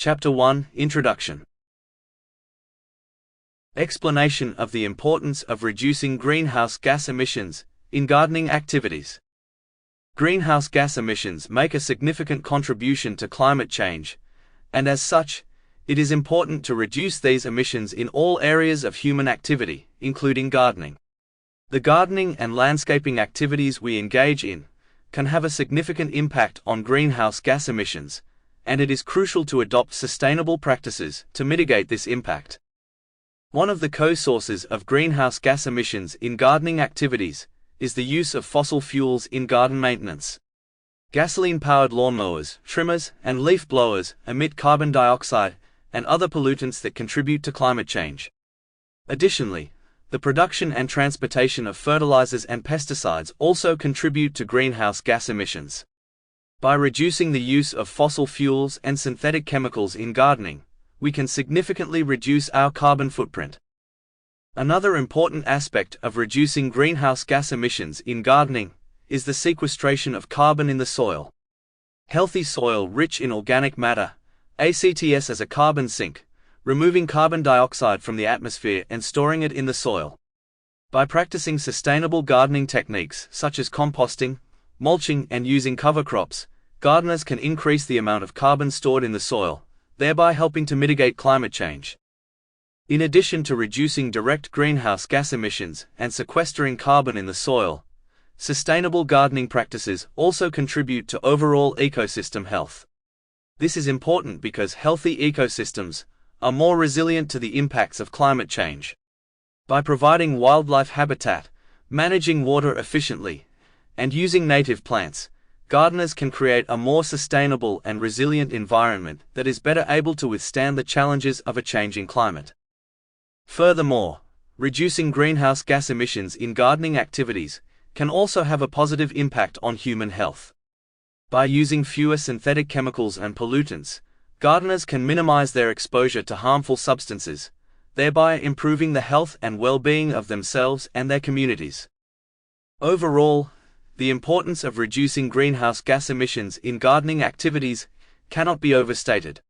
Chapter 1 Introduction. Explanation of the importance of reducing greenhouse gas emissions in gardening activities. Greenhouse gas emissions make a significant contribution to climate change, and as such, it is important to reduce these emissions in all areas of human activity, including gardening. The gardening and landscaping activities we engage in can have a significant impact on greenhouse gas emissions, and it is crucial to adopt sustainable practices to mitigate this impact. One of the co-sources of greenhouse gas emissions in gardening activities is the use of fossil fuels in garden maintenance. Gasoline-powered lawnmowers, trimmers, and leaf blowers emit carbon dioxide and other pollutants that contribute to climate change. Additionally, the production and transportation of fertilizers and pesticides also contribute to greenhouse gas emissions. By reducing the use of fossil fuels and synthetic chemicals in gardening, we can significantly reduce our carbon footprint. Another important aspect of reducing greenhouse gas emissions in gardening is the sequestration of carbon in the soil. Healthy soil rich in organic matter acts as a carbon sink, removing carbon dioxide from the atmosphere and storing it in the soil. By practicing sustainable gardening techniques such as composting, mulching, and using cover crops, gardeners can increase the amount of carbon stored in the soil, thereby helping to mitigate climate change. In addition to reducing direct greenhouse gas emissions and sequestering carbon in the soil, sustainable gardening practices also contribute to overall ecosystem health. This is important because healthy ecosystems are more resilient to the impacts of climate change. By providing wildlife habitat, managing water efficiently, and using native plants, gardeners can create a more sustainable and resilient environment that is better able to withstand the challenges of a changing climate. Furthermore, reducing greenhouse gas emissions in gardening activities can also have a positive impact on human health. By using fewer synthetic chemicals and pollutants, gardeners can minimize their exposure to harmful substances, thereby improving the health and well-being of themselves and their communities. Overall, the importance of reducing greenhouse gas emissions in gardening activities cannot be overstated.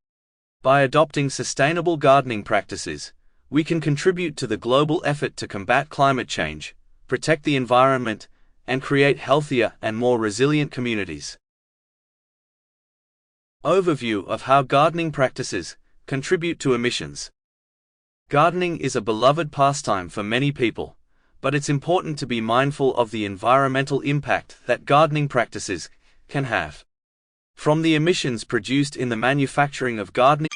By adopting sustainable gardening practices, we can contribute to the global effort to combat climate change, protect the environment, and create healthier and more resilient communities. Overview of how gardening practices contribute to emissions. Gardening is a beloved pastime for many people, but it's important to be mindful of the environmental impact that gardening practices can have. From the emissions produced in the manufacturing of gardening.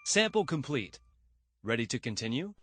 Sample complete. Ready to continue?